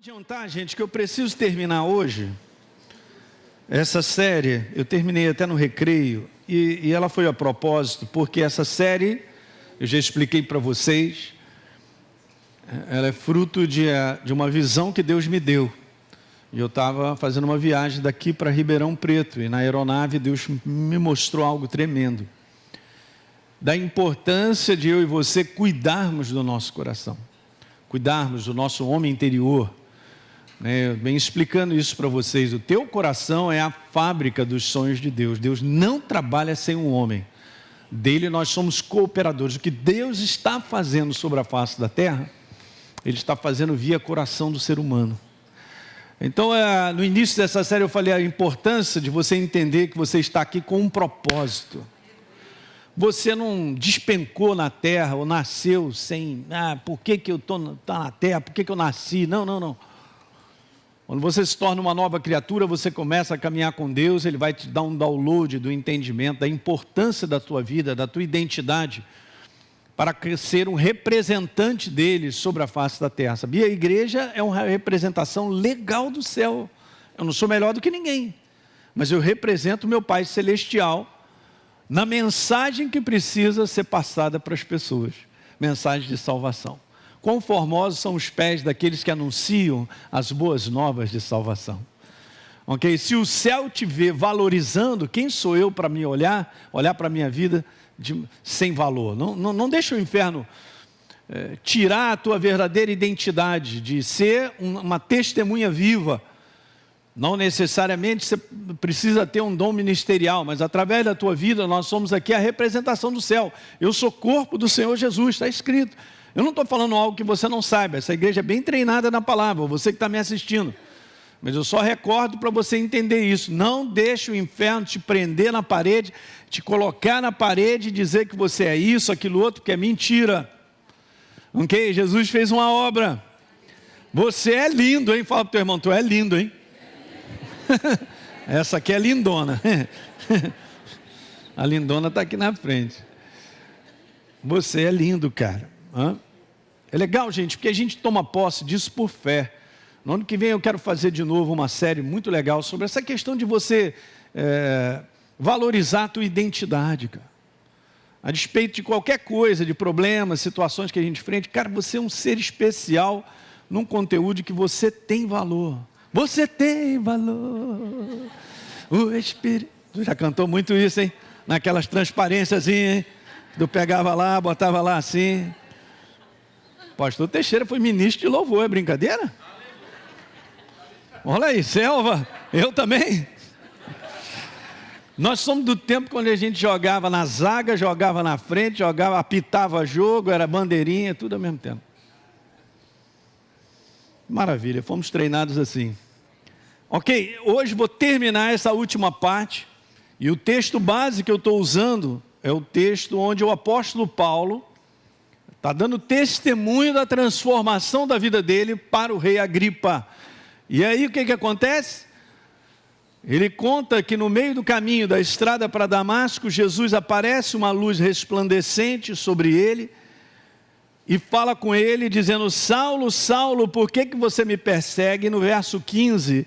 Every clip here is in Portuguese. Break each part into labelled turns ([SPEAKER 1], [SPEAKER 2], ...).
[SPEAKER 1] Adiantar, gente, que eu preciso terminar hoje essa série. Eu terminei até no recreio e ela foi a propósito, porque essa série, eu já expliquei para vocês, ela é fruto de uma visão que Deus me deu. E eu estava fazendo uma viagem daqui para Ribeirão Preto e na aeronave Deus me mostrou algo tremendo, da importância de eu e você cuidarmos do nosso coração, cuidarmos do nosso homem interior. Eu venho explicando isso para vocês. O teu coração é a fábrica dos sonhos de Deus. Deus não trabalha sem um homem. Dele nós somos cooperadores. O que Deus está fazendo sobre a face da terra, Ele está fazendo via coração do ser humano. Então, no início dessa série eu falei a importância de você entender que você está aqui com um propósito. Você não despencou na terra ou nasceu sem, por que eu estou na terra, por que eu nasci? Não. Quando você se torna uma nova criatura, você começa a caminhar com Deus, Ele vai te dar um download do entendimento, da importância da tua vida, da tua identidade, para ser um representante dele sobre a face da terra. Sabia? A igreja é uma representação legal do céu. Eu não sou melhor do que ninguém, mas eu represento o meu Pai Celestial na mensagem que precisa ser passada para as pessoas, mensagem de salvação. Quão formosos são os pés daqueles que anunciam as boas novas de salvação. Ok? Se o céu te vê valorizando, quem sou eu para me olhar para a minha vida sem valor? Não deixa o inferno tirar a tua verdadeira identidade de ser uma testemunha viva. Não necessariamente você precisa ter um dom ministerial, mas através da tua vida nós somos aqui a representação do céu. Eu sou corpo do Senhor Jesus, está escrito. Eu não estou falando algo que você não saiba, essa igreja é bem treinada na palavra, você que está me assistindo. Mas eu só recordo para você entender isso. Não deixe o inferno te prender na parede, te colocar na parede e dizer que você é isso, aquilo outro, porque é mentira. Ok? Jesus fez uma obra. Você é lindo, hein? Fala para o teu irmão, tu é lindo, hein? Essa aqui é lindona. A lindona está aqui na frente. Você é lindo, cara. É legal, gente, porque a gente toma posse disso por fé. No ano que vem eu quero fazer de novo uma série muito legal sobre essa questão de você valorizar a tua identidade, cara. A despeito de qualquer coisa, de problemas, situações que a gente enfrenta, cara, você é um ser especial num conteúdo que você tem valor. Você tem valor. O Espírito. Tu já cantou muito isso, hein? Naquelas transparências, hein? Tu pegava lá, botava lá assim. Pastor Teixeira foi ministro de louvor, é brincadeira? Olha aí, selva, eu também. Nós somos do tempo quando a gente jogava na zaga, jogava na frente, apitava jogo, era bandeirinha, tudo ao mesmo tempo. Maravilha, fomos treinados assim. Ok, hoje vou terminar essa última parte, e o texto base que eu estou usando é o texto onde o apóstolo Paulo está dando testemunho da transformação da vida dele para o rei Agripa. E aí o que acontece? Ele conta que no meio do caminho da estrada para Damasco, Jesus aparece uma luz resplandecente sobre ele e fala com ele dizendo: Saulo, Saulo, por que você me persegue? No verso 15,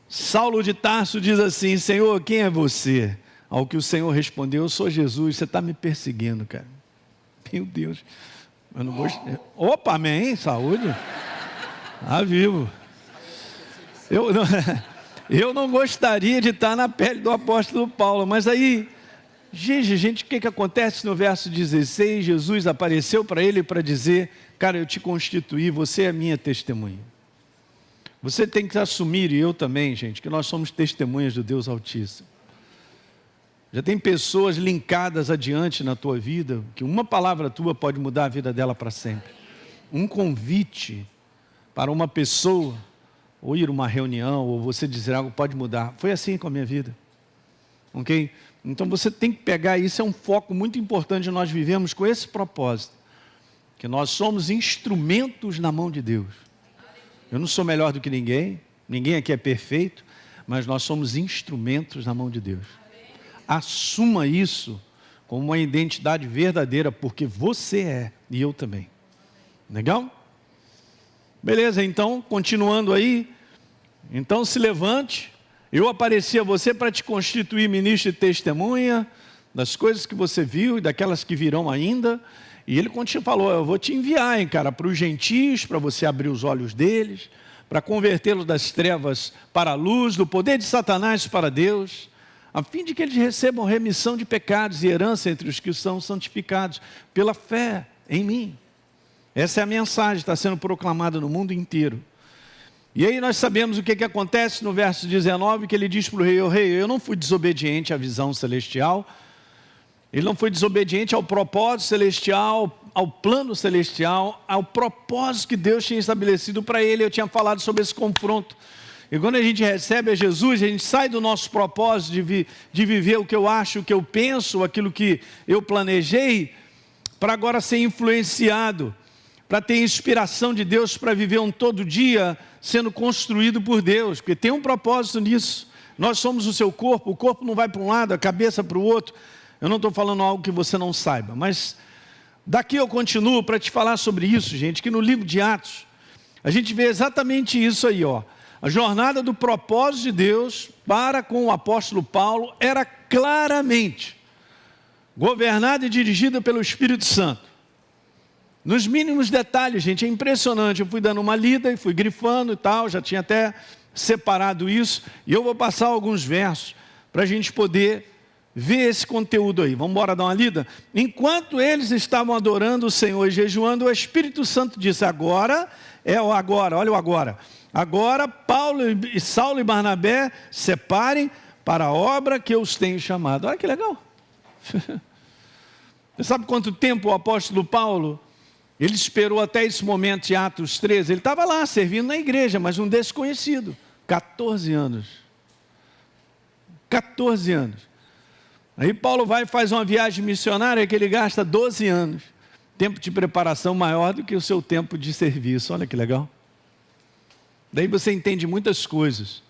[SPEAKER 1] Saulo de Tarso diz assim: Senhor, quem é você? Ao que o Senhor respondeu: eu sou Jesus, você está me perseguindo, cara. Meu Deus, eu não gostei. Opa, amém, saúde. Vivo. Eu não gostaria de estar na pele do apóstolo Paulo, mas aí, gente, o que acontece no verso 16? Jesus apareceu para ele para dizer: cara, eu te constituí, você é minha testemunha. Você tem que assumir, e eu também, gente, que nós somos testemunhas do Deus Altíssimo. Já tem pessoas linkadas adiante na tua vida, que uma palavra tua pode mudar a vida dela para sempre. Um convite para uma pessoa, ou ir a uma reunião, ou você dizer algo, pode mudar. Foi assim com a minha vida. Ok? Então você tem que pegar, isso é um foco muito importante, nós vivemos com esse propósito, que nós somos instrumentos na mão de Deus. Eu não sou melhor do que ninguém aqui é perfeito, mas nós somos instrumentos na mão de Deus. Assuma isso como uma identidade verdadeira, porque você é, e eu também. Legal? Beleza, então, continuando aí. Então se levante, eu apareci a você para te constituir ministro e testemunha das coisas que você viu e daquelas que virão ainda. E ele falou, eu vou te enviar, hein, cara, para os gentios, para você abrir os olhos deles, para convertê-los das trevas para a luz, do poder de Satanás para Deus, a fim de que eles recebam remissão de pecados e herança entre os que são santificados pela fé em mim. Essa é a mensagem, está sendo proclamada no mundo inteiro. E aí nós sabemos o que acontece no verso 19, que ele diz para o rei, eu não fui desobediente à visão celestial, ele não foi desobediente ao propósito celestial, ao plano celestial, ao propósito que Deus tinha estabelecido para ele. Eu tinha falado sobre esse confronto. E quando a gente recebe a Jesus, a gente sai do nosso propósito de viver o que eu acho, o que eu penso, aquilo que eu planejei, para agora ser influenciado, para ter inspiração de Deus, para viver um todo dia sendo construído por Deus, porque tem um propósito nisso. Nós somos o seu corpo, o corpo não vai para um lado, a cabeça para o outro. Eu não estou falando algo que você não saiba, mas daqui eu continuo para te falar sobre isso, gente, que no livro de Atos, a gente vê exatamente isso aí, ó. A jornada do propósito de Deus para com o apóstolo Paulo era claramente governada e dirigida pelo Espírito Santo. Nos mínimos detalhes, gente, é impressionante. Eu fui dando uma lida e fui grifando e tal, já tinha até separado isso. E eu vou passar alguns versos para a gente poder ver esse conteúdo aí. Vamos embora dar uma lida? Enquanto eles estavam adorando o Senhor e jejuando, o Espírito Santo disse, agora, olha o agora. Agora, Saulo e Barnabé separem para a obra que eu os tenho chamado. Olha que legal. Você sabe quanto tempo o apóstolo Paulo, ele esperou até esse momento de Atos 13? Ele estava lá, servindo na igreja, mas um desconhecido. 14 anos. 14 anos. Aí Paulo vai e faz uma viagem missionária que ele gasta 12 anos. Tempo de preparação maior do que o seu tempo de serviço. Olha que legal. Daí você entende muitas coisas.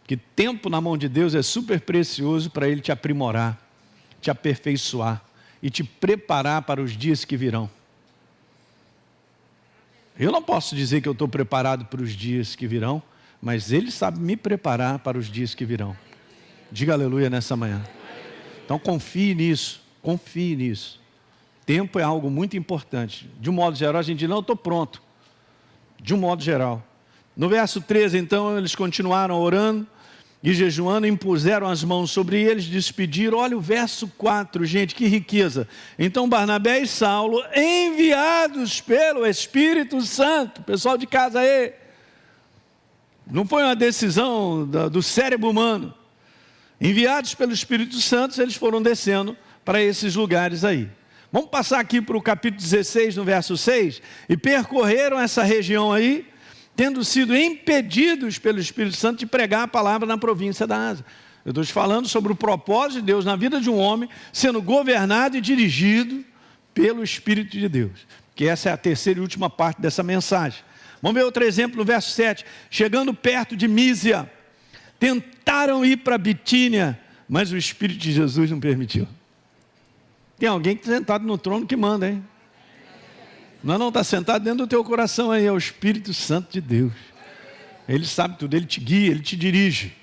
[SPEAKER 1] Que tempo na mão de Deus é super precioso para Ele te aprimorar, te aperfeiçoar e te preparar para os dias que virão. Eu não posso dizer que eu estou preparado para os dias que virão, mas Ele sabe me preparar para os dias que virão. Diga aleluia nessa manhã. Então confie nisso, confie nisso. Tempo é algo muito importante. De um modo geral, a gente diz, não, eu estou pronto. De um modo geral. No verso 13, então, eles continuaram orando e jejuando, impuseram as mãos sobre eles, despediram. Olha o verso 4, gente, que riqueza. Então Barnabé e Saulo, enviados pelo Espírito Santo, pessoal de casa aí, não foi uma decisão do cérebro humano, enviados pelo Espírito Santo, eles foram descendo para esses lugares aí. Vamos passar aqui para o capítulo 16, no verso 6, e percorreram essa região aí, tendo sido impedidos pelo Espírito Santo de pregar a palavra na província da Ásia. Eu estou te falando sobre o propósito de Deus na vida de um homem, sendo governado e dirigido pelo Espírito de Deus. Que essa é a terceira e última parte dessa mensagem. Vamos ver outro exemplo no verso 7. Chegando perto de Mísia, tentaram ir para Bitínia, mas o Espírito de Jesus não permitiu. Tem alguém que está sentado no trono que manda, hein? Não está sentado dentro do teu coração aí, é o Espírito Santo de Deus. Ele sabe tudo, Ele te guia, Ele te dirige.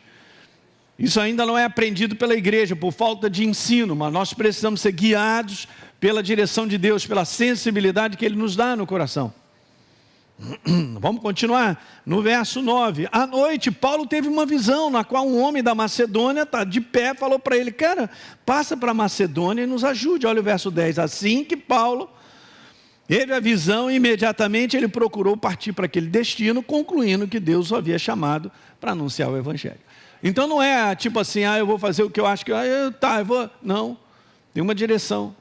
[SPEAKER 1] Isso ainda não é aprendido pela igreja, por falta de ensino, mas nós precisamos ser guiados pela direção de Deus, pela sensibilidade que Ele nos dá no coração. Vamos continuar, no verso 9. À noite, Paulo teve uma visão, na qual um homem da Macedônia, está de pé, falou para ele, cara, passa para a Macedônia e nos ajude. Olha o verso 10, assim que Paulo teve a visão, imediatamente ele procurou partir para aquele destino, concluindo que Deus o havia chamado para anunciar o Evangelho. Então não é tipo assim, eu vou fazer o que eu acho que... eu vou... Não, tem uma direção.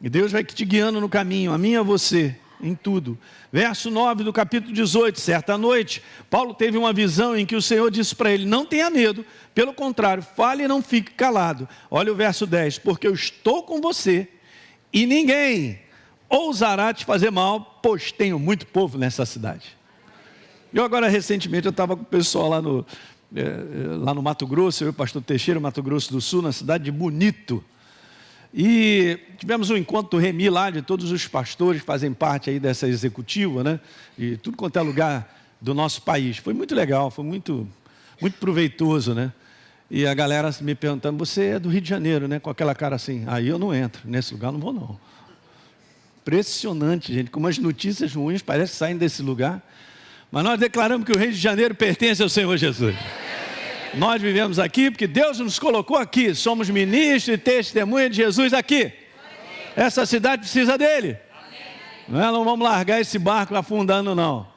[SPEAKER 1] E Deus vai te guiando no caminho, a mim e a você, em tudo. Verso 9 do capítulo 18, certa noite, Paulo teve uma visão em que o Senhor disse para ele, não tenha medo, pelo contrário, fale e não fique calado. Olha o verso 10, porque eu estou com você e ninguém ousará te fazer mal, pois tenho muito povo nessa cidade. Eu agora, recentemente, eu estava com o pessoal lá no Mato Grosso, eu e o pastor Teixeira, Mato Grosso do Sul, na cidade de Bonito. E tivemos um encontro do Remi lá, de todos os pastores que fazem parte aí dessa executiva, né? E tudo quanto é lugar do nosso país. Foi muito legal, foi muito proveitoso, né? E a galera me perguntando, você é do Rio de Janeiro, né? Com aquela cara assim, aí eu não entro, nesse lugar não vou não. Impressionante, gente, como as notícias ruins parecem que saem desse lugar. Mas nós declaramos que o Rio de Janeiro pertence ao Senhor Jesus. Nós vivemos aqui porque Deus nos colocou aqui. Somos ministros e testemunha de Jesus aqui. Essa cidade precisa dele. Não vamos largar esse barco afundando, não.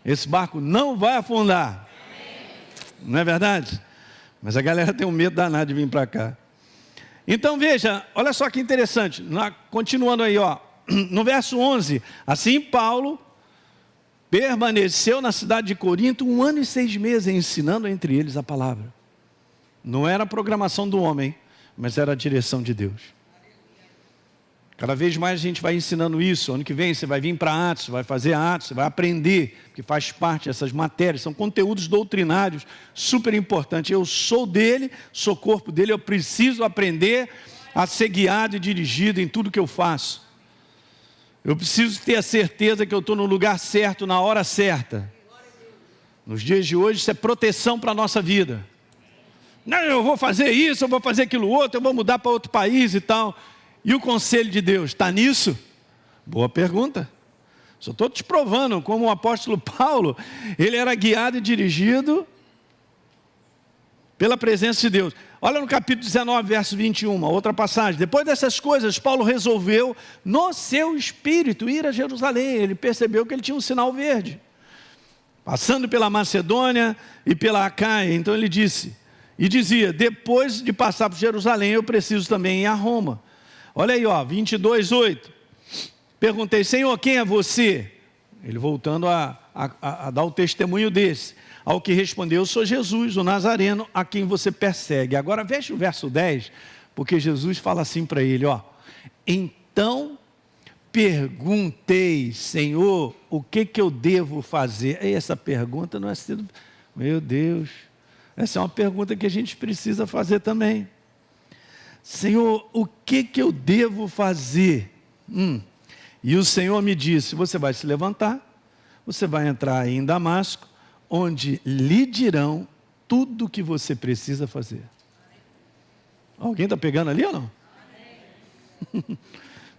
[SPEAKER 1] Esse barco não vai afundar. Não é verdade? Mas a galera tem um medo danado de vir para cá. Então veja, olha só que interessante. Continuando aí, ó. No verso 11. Assim Paulo permaneceu na cidade de Corinto 1 ano e 6 meses, ensinando entre eles a palavra. Não era a programação do homem, mas era a direção de Deus. Cada vez mais a gente vai ensinando isso. Ano que vem você vai vir para Atos, vai fazer Atos, você vai aprender, que faz parte dessas matérias. São conteúdos doutrinários super importantes. Eu sou dele, sou corpo dele, eu preciso aprender a ser guiado e dirigido em tudo que eu faço. Eu preciso ter a certeza que eu estou no lugar certo, na hora certa. Nos dias de hoje, isso é proteção para a nossa vida. Não, eu vou fazer isso, eu vou fazer aquilo outro, eu vou mudar para outro país e tal. E o conselho de Deus, está nisso? Boa pergunta. Só estou te provando como o apóstolo Paulo, ele era guiado e dirigido pela presença de Deus. Olha no capítulo 19, verso 21, outra passagem. Depois dessas coisas, Paulo resolveu, no seu espírito, ir a Jerusalém. Ele percebeu que ele tinha um sinal verde. Passando pela Macedônia e pela Acaia. Então ele dizia, depois de passar por Jerusalém, eu preciso também ir a Roma. Olha aí, ó, 22, 8. Perguntei, Senhor, quem é você? Ele voltando a dar o testemunho desse. Ao que respondeu, eu sou Jesus, o Nazareno, a quem você persegue. Agora veja o verso 10, porque Jesus fala assim para ele, ó. Então perguntei, Senhor, o que eu devo fazer? E essa pergunta não é sido... Meu Deus, essa é uma pergunta que a gente precisa fazer também. Senhor, o que eu devo fazer? E o Senhor me disse, você vai se levantar, você vai entrar em Damasco, onde lhe dirão tudo o que você precisa fazer. Alguém está pegando ali ou não?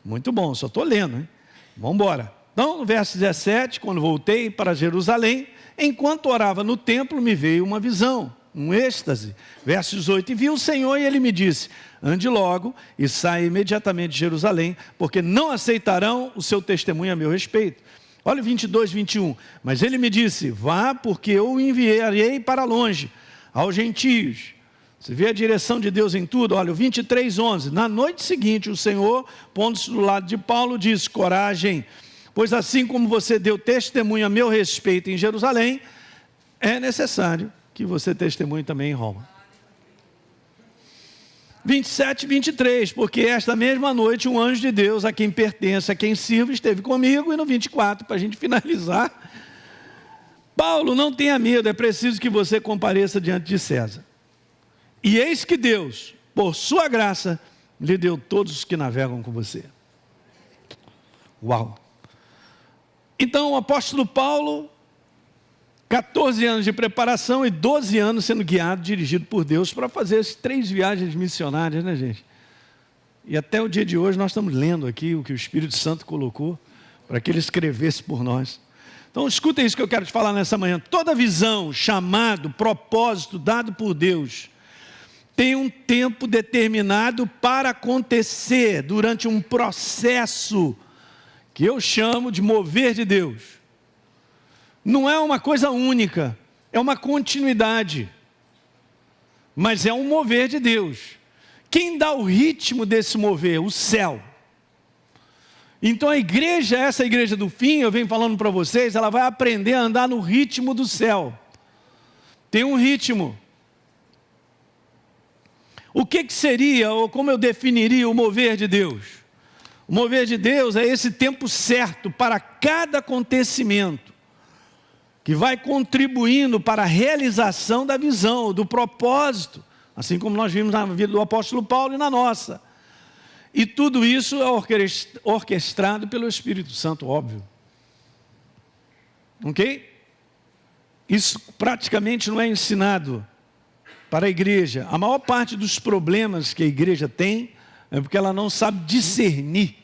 [SPEAKER 1] Muito bom, só estou lendo, hein? Vamos embora. Então, no verso 17, quando voltei para Jerusalém, enquanto orava no templo, me veio uma visão, um êxtase. Verso 18, e vi o Senhor e ele me disse, ande logo e saia imediatamente de Jerusalém, porque não aceitarão o seu testemunho a meu respeito. Olha o 22, 21. Mas ele me disse, vá porque eu o enviarei para longe, aos gentios. Você vê a direção de Deus em tudo? Olha o 23, 11. Na noite seguinte, o Senhor, pondo-se do lado de Paulo, disse, coragem, pois assim como você deu testemunho a meu respeito em Jerusalém, é necessário que você testemunhe também em Roma. 27, 23, porque esta mesma noite um anjo de Deus, a quem pertence, a quem sirvo, esteve comigo. E no 24, para a gente finalizar, Paulo, não tenha medo, é preciso que você compareça diante de César. E eis que Deus, por sua graça, lhe deu todos os que navegam com você. Uau! Então o apóstolo Paulo, 14 anos de preparação e 12 anos sendo guiado, dirigido por Deus para fazer as 3 viagens missionárias, né, gente? E até o dia de hoje nós estamos lendo aqui o que o Espírito Santo colocou para que ele escrevesse por nós. Então escutem isso que eu quero te falar nessa manhã. Toda visão, chamado, propósito dado por Deus tem um tempo determinado para acontecer durante um processo que eu chamo de mover de Deus. Não é uma coisa única, é uma continuidade, mas é um mover de Deus. Quem dá o ritmo desse mover? O céu. Então a igreja, essa igreja do fim, eu venho falando para vocês, ela vai aprender a andar no ritmo do céu. Tem um ritmo. O que seria, ou como eu definiria o mover de Deus? O mover de Deus é esse tempo certo para cada acontecimento, que vai contribuindo para a realização da visão, do propósito, assim como nós vimos na vida do apóstolo Paulo e na nossa. E tudo isso é orquestrado pelo Espírito Santo, óbvio. Ok? Isso praticamente não é ensinado para a igreja. A maior parte dos problemas que a igreja tem é porque ela não sabe discernir.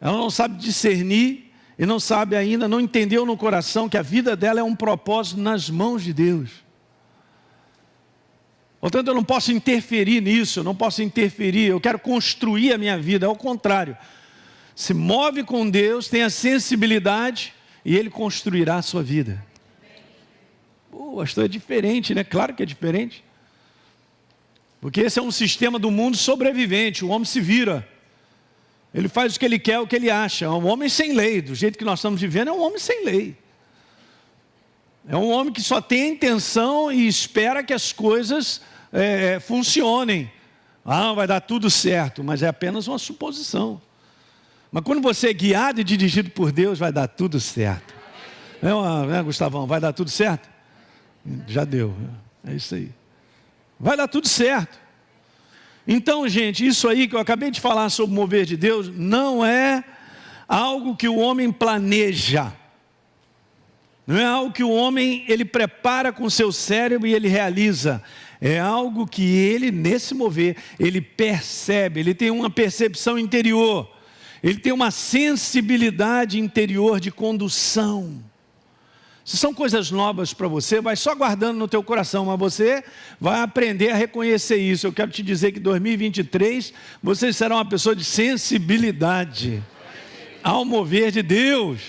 [SPEAKER 1] Ela não sabe discernir e não sabe ainda, não entendeu no coração que a vida dela é um propósito nas mãos de Deus. Portanto, eu não posso interferir nisso, eu não posso interferir, eu quero construir a minha vida, ao contrário. Se move com Deus, tenha sensibilidade e Ele construirá a sua vida. Pô, pastor, é diferente, né? Claro que é diferente. Porque esse é um sistema do mundo sobrevivente, o homem se vira. Ele faz o que ele quer, o que ele acha. É um homem sem lei, do jeito que nós estamos vivendo, é um homem sem lei. É um homem que só tem a intenção e espera que as coisas funcionem. Ah, vai dar tudo certo, mas é apenas uma suposição. Mas quando você é guiado e dirigido por Deus, vai dar tudo certo. Gustavão, vai dar tudo certo? Já deu, é isso aí. Vai dar tudo certo. Então, gente, isso aí que eu acabei de falar sobre o mover de Deus, não é algo que o homem planeja. Não é algo que o homem, ele prepara com o seu cérebro e ele realiza. É algo que ele, nesse mover, ele percebe, ele tem uma percepção interior. Ele tem uma sensibilidade interior de condução. Se são coisas novas para você, vai só guardando no teu coração, mas você vai aprender a reconhecer isso. Eu quero te dizer que em 2023, você será uma pessoa de sensibilidade ao mover de Deus.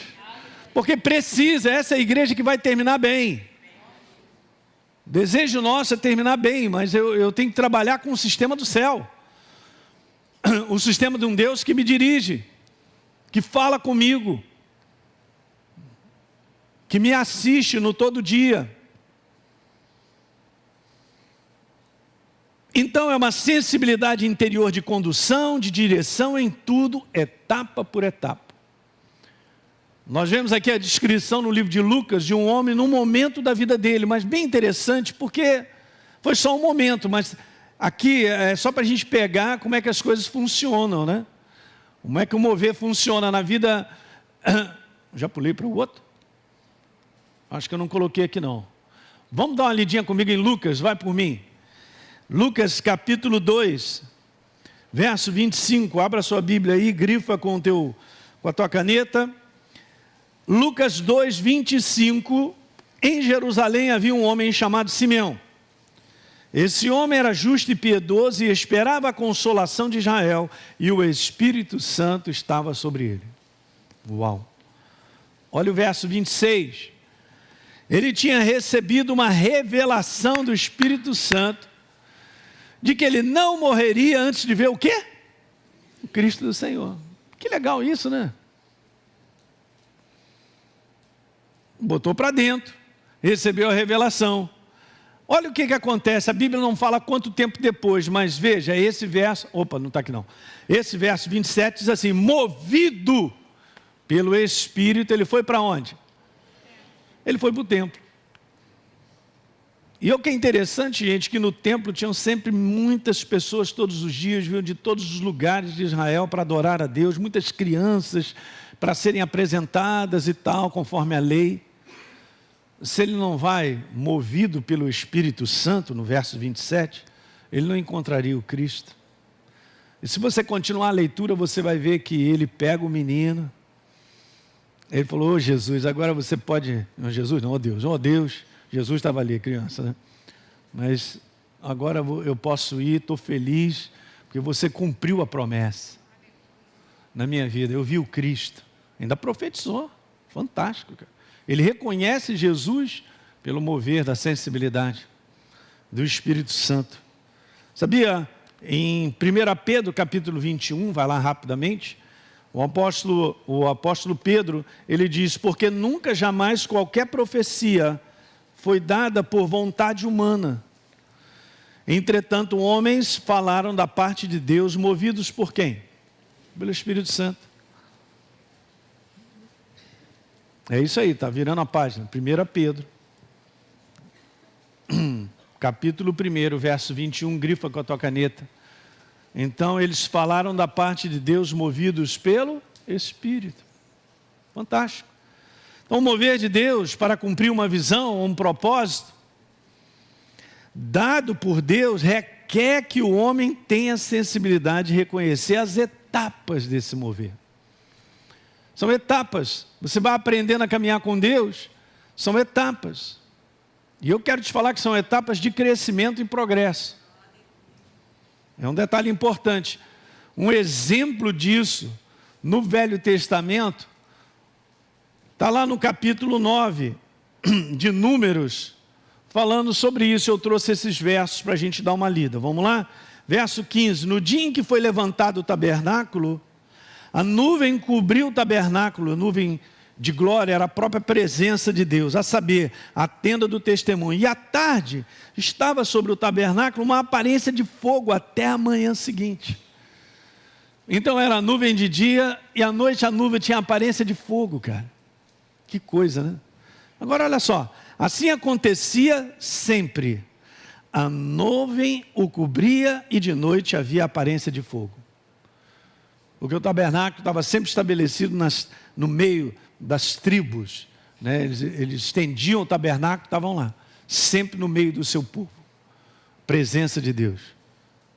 [SPEAKER 1] Porque precisa, essa é a igreja que vai terminar bem. Desejo nosso é terminar bem, mas eu tenho que trabalhar com o sistema do céu. O sistema de um Deus que me dirige, que fala comigo, que me assiste no todo dia. Então é uma sensibilidade interior de condução, de direção em tudo, etapa por etapa. Nós vemos aqui a descrição no livro de Lucas de um homem num momento da vida dele, mas bem interessante porque foi só um momento, mas aqui é só para a gente pegar como é que as coisas funcionam, né? Como é que o mover funciona na vida. Já pulei para o outro? Acho que eu não coloquei aqui não. Vamos dar uma lidinha comigo em Lucas, vai por mim. Lucas capítulo 2, verso 25, abra sua Bíblia aí, grifa com a tua caneta. Lucas 2, 25, em Jerusalém havia um homem chamado Simeão. Esse homem era justo e piedoso e esperava a consolação de Israel, e o Espírito Santo estava sobre ele. Uau! Olha o verso 26. Ele tinha recebido uma revelação do Espírito Santo, de que ele não morreria antes de ver o quê? O Cristo do Senhor. Que legal isso, né? Botou para dentro, recebeu a revelação. Olha o que acontece, a Bíblia não fala quanto tempo depois, mas veja, esse verso, não está aqui não. Esse verso 27 diz assim, movido pelo Espírito, ele foi para onde? Ele foi para o templo. E o que é interessante, gente, que no templo tinham sempre muitas pessoas todos os dias, vinham de todos os lugares de Israel para adorar a Deus, muitas crianças para serem apresentadas e tal, conforme a lei. Se ele não vai movido pelo Espírito Santo, no verso 27, ele não encontraria o Cristo. E se você continuar a leitura, você vai ver que ele pega o menino. Ele falou, Jesus, agora você pode... Não, Jesus não, Deus. Jesus estava ali, criança, né? Mas agora eu posso ir, estou feliz, porque você cumpriu a promessa na minha vida. Eu vi o Cristo. Ainda profetizou. Fantástico, cara. Ele reconhece Jesus pelo mover da sensibilidade do Espírito Santo. Sabia, em 1 Pedro capítulo 21, vai lá rapidamente, o apóstolo Pedro, ele diz, porque nunca jamais qualquer profecia foi dada por vontade humana. Entretanto, homens falaram da parte de Deus, movidos por quem? Pelo Espírito Santo. É isso aí, está virando a página. 1 Pedro, capítulo 1, verso 21, grifa com a tua caneta. Então eles falaram da parte de Deus movidos pelo Espírito. Fantástico. Então o mover de Deus para cumprir uma visão, um propósito, dado por Deus, requer que o homem tenha sensibilidade de reconhecer as etapas desse mover. São etapas. Você vai aprendendo a caminhar com Deus, são etapas. E eu quero te falar que são etapas de crescimento e progresso. É um detalhe importante. Um exemplo disso, no Velho Testamento, está lá no capítulo 9 de Números, falando sobre isso. Eu trouxe esses versos para a gente dar uma lida. Vamos lá? Verso 15. No dia em que foi levantado o tabernáculo, a nuvem cobriu o tabernáculo, a nuvem de glória era a própria presença de Deus, a saber, a tenda do testemunho. E à tarde estava sobre o tabernáculo uma aparência de fogo até a manhã seguinte. Então era a nuvem de dia e à noite a nuvem tinha aparência de fogo, cara. Que coisa, né? Agora olha só, assim acontecia sempre. A nuvem o cobria e de noite havia aparência de fogo. Porque o tabernáculo estava sempre estabelecido no meio das tribos, né? Eles estendiam o tabernáculo, estavam lá, sempre no meio do seu povo, presença de Deus.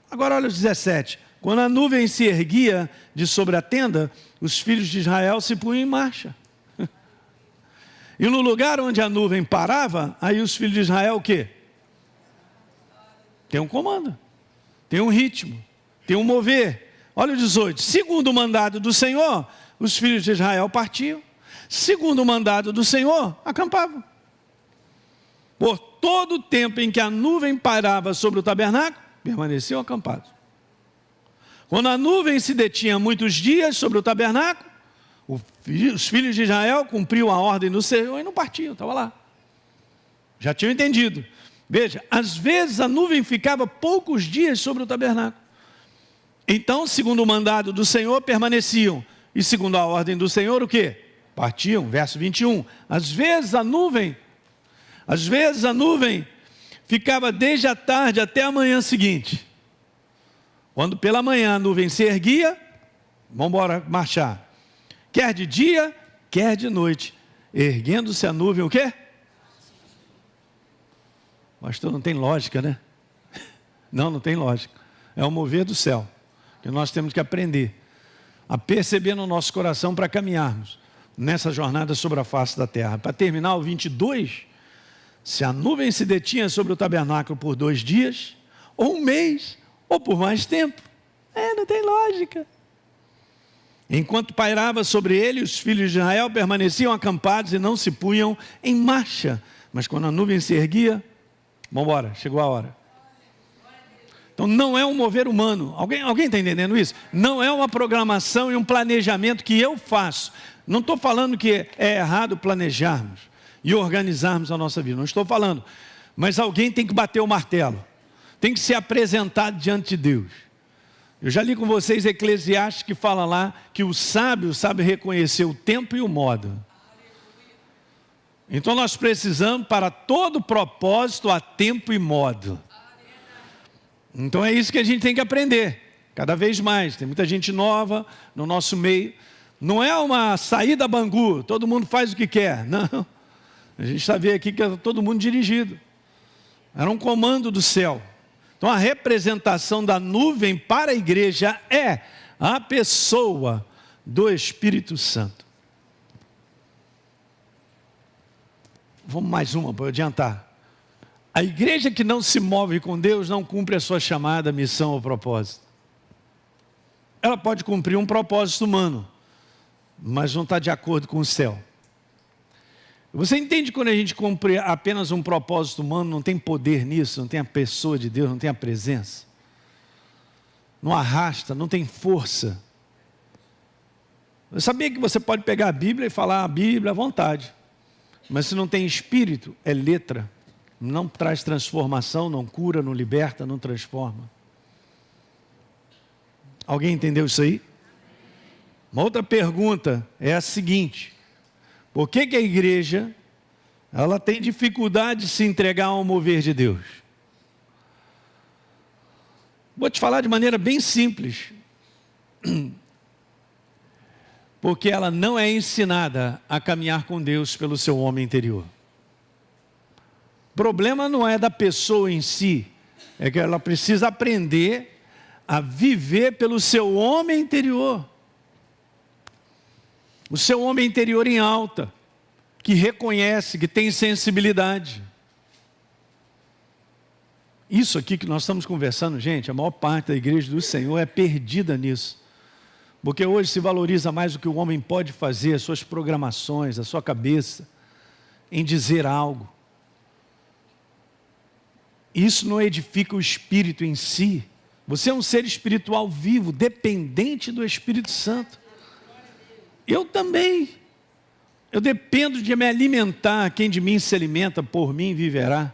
[SPEAKER 1] Agora olha os 17, quando a nuvem se erguia de sobre a tenda, os filhos de Israel se punham em marcha, e no lugar onde a nuvem parava, aí os filhos de Israel o quê? Tem um comando, tem um ritmo, tem um mover. Olha o 18, segundo o mandado do Senhor, os filhos de Israel partiam, segundo o mandado do Senhor, acampavam. Por todo o tempo em que a nuvem pairava sobre o tabernáculo, permaneciam acampados. Quando a nuvem se detinha muitos dias sobre o tabernáculo, os filhos de Israel cumpriam a ordem do Senhor e não partiam, estava lá. Já tinham entendido. Veja, às vezes a nuvem ficava poucos dias sobre o tabernáculo. Então, segundo o mandado do Senhor, permaneciam. E segundo a ordem do Senhor, o quê? Partiam, verso 21. Às vezes a nuvem ficava desde a tarde até a manhã seguinte. Quando pela manhã a nuvem se erguia, vamos embora marchar. Quer de dia, quer de noite. Erguendo-se a nuvem, o quê? Pastor, não tem lógica, né? Não tem lógica. É o mover do céu, que nós temos que aprender a perceber no nosso coração para caminharmos nessa jornada sobre a face da terra. Para terminar o 22, se a nuvem se detinha sobre o tabernáculo por 2 dias, ou 1 mês, ou por mais tempo, não tem lógica. Enquanto pairava sobre ele, os filhos de Israel permaneciam acampados e não se punham em marcha. Mas quando a nuvem se erguia, vamos embora, chegou a hora. Então não é um mover humano. Alguém está entendendo isso? Não é uma programação e um planejamento que eu faço. Não estou falando que é errado planejarmos e organizarmos a nossa vida. Não estou falando. Mas alguém tem que bater o martelo. Tem que se apresentar diante de Deus. Eu já li com vocês Eclesiastes que fala lá que o sábio sabe reconhecer o tempo e o modo. Então nós precisamos para todo propósito há tempo e modo. Então é isso que a gente tem que aprender, cada vez mais. Tem muita gente nova no nosso meio. Não é uma saída Bangu, todo mundo faz o que quer. Não, a gente está vendo aqui que é todo mundo dirigido. Era um comando do céu. Então a representação da nuvem para a igreja é a pessoa do Espírito Santo. Vamos mais uma para eu adiantar. A igreja que não se move com Deus não cumpre a sua chamada, missão ou propósito. Ela pode cumprir um propósito humano, mas não está de acordo com o céu. Você entende quando a gente cumpre apenas um propósito humano, não tem poder nisso, não tem a pessoa de Deus, não tem a presença, não arrasta, não tem força. Eu sabia que você pode pegar a Bíblia e falar a Bíblia à vontade, mas se não tem espírito, é letra. Não traz transformação, não cura, não liberta, não transforma. Alguém entendeu isso aí? Uma outra pergunta é a seguinte: por que a igreja ela tem dificuldade de se entregar ao mover de Deus? Vou te falar de maneira bem simples. Porque ela não é ensinada a caminhar com Deus pelo seu homem interior. O problema não é da pessoa em si, é que ela precisa aprender a viver pelo seu homem interior. O seu homem interior em alta, que reconhece, que tem sensibilidade. Isso aqui que nós estamos conversando, gente, a maior parte da igreja do Senhor é perdida nisso. Porque hoje se valoriza mais o que o homem pode fazer, as suas programações, a sua cabeça, em dizer algo. Isso não edifica o espírito em si. Você é um ser espiritual vivo, dependente do Espírito Santo. Eu também. Eu dependo de me alimentar. Quem de mim se alimenta, por mim viverá.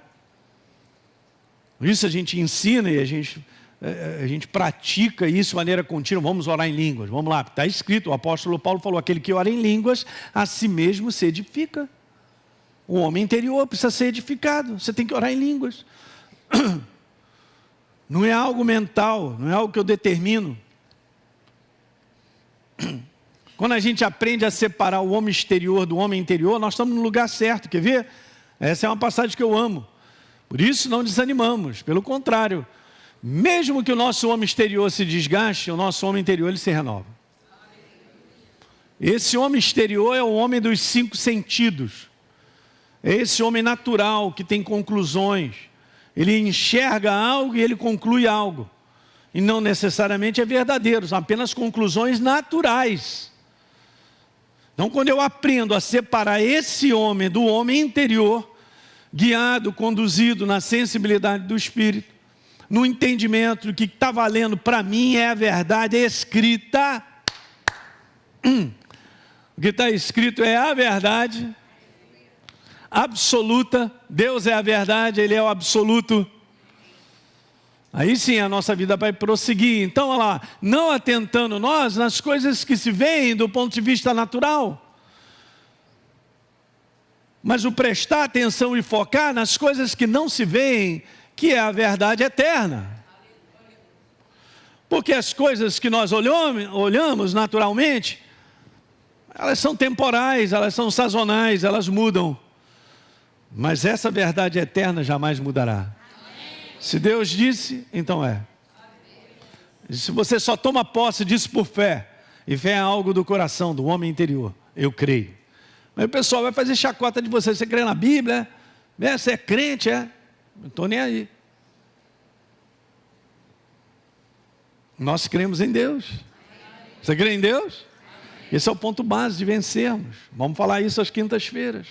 [SPEAKER 1] Isso a gente ensina e a gente pratica isso de maneira contínua. Vamos orar em línguas, vamos lá, está escrito, o apóstolo Paulo falou, aquele que ora em línguas, a si mesmo se edifica. O homem interior precisa ser edificado, você tem que orar em línguas. Não é algo mental, não é algo que eu determino. Quando a gente aprende a separar o homem exterior do homem interior, nós estamos no lugar certo, quer ver? Essa é uma passagem que eu amo. Por isso não desanimamos, pelo contrário. Mesmo que o nosso homem exterior se desgaste, o nosso homem interior ele se renova. Esse homem exterior é o homem dos 5 sentidos. É esse homem natural que tem conclusões. Ele enxerga algo e ele conclui algo. E não necessariamente é verdadeiro, são apenas conclusões naturais. Então, quando eu aprendo a separar esse homem do homem interior, guiado, conduzido na sensibilidade do Espírito, no entendimento que está valendo para mim é a verdade escrita. O que está escrito é a verdade absoluta. Deus é a verdade, Ele é o absoluto. Aí sim a nossa vida vai prosseguir. Então, olha lá, não atentando nós nas coisas que se veem do ponto de vista natural, mas o prestar atenção e focar nas coisas que não se veem, que é a verdade eterna. Porque as coisas que nós olhamos naturalmente, elas são temporais, elas são sazonais, elas mudam. Mas essa verdade eterna jamais mudará. Se Deus disse, então é. Se você só toma posse disso por fé, e fé é algo do coração, do homem interior, eu creio. Mas o pessoal vai fazer chacota de você. Você crê na Bíblia? Você é crente? Não estou nem aí. Nós cremos em Deus. Você crê em Deus? Esse é o ponto base de vencermos. Vamos falar isso às quintas-feiras.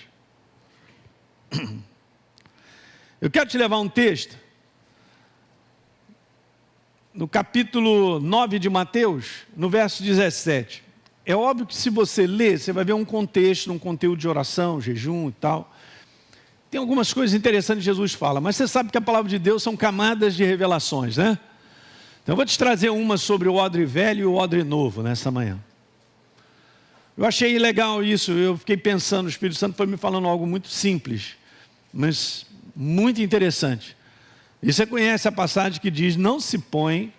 [SPEAKER 1] Eu quero te levar a um texto. No capítulo 9 de Mateus, no verso 17. É óbvio que se você ler, você vai ver um contexto, um conteúdo de oração, jejum e tal. Tem algumas coisas interessantes que Jesus fala, mas você sabe que a palavra de Deus são camadas de revelações, né? Então eu vou te trazer uma sobre o odre velho e o odre novo nessa manhã. Eu achei legal isso, eu fiquei pensando, o Espírito Santo foi me falando algo muito simples, mas muito interessante. E você conhece a passagem que diz, não se põe